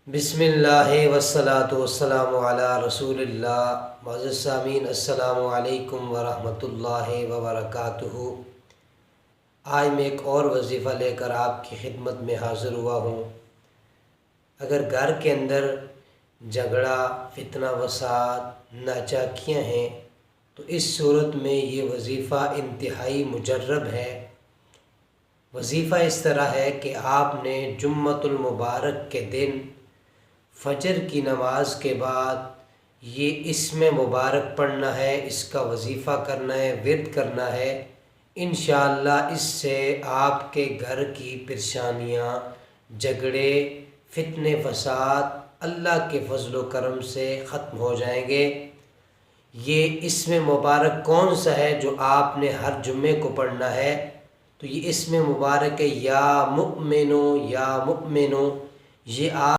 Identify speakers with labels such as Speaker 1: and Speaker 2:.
Speaker 1: بسم اللہ والصلاة والسلام علی رسول اللہ۔ معزز سامعین، السلام علیکم ورحمۃ اللہ وبرکاتہ۔ آج میں ایک اور وظیفہ لے کر آپ کی خدمت میں حاضر ہوا ہوں۔ اگر گھر کے اندر جھگڑا، فتنہ وساد، ناچاکیاں ہیں تو اس صورت میں یہ وظیفہ انتہائی مجرب ہے۔ وظیفہ اس طرح ہے کہ آپ نے جمعۃ المبارک کے دن فجر کی نماز کے بعد یہ اسم مبارک پڑھنا ہے، اس کا وظیفہ کرنا ہے، ورد کرنا ہے۔ انشاءاللہ اس سے آپ کے گھر کی پریشانیاں، جھگڑے، فتنے فساد اللہ کے فضل و کرم سے ختم ہو جائیں گے۔ یہ اسم مبارک کون سا ہے جو آپ نے ہر جمعے کو پڑھنا ہے؟ تو یہ اسم مبارک ہے یا مؤمنو یا مؤمنو۔ یہ آپ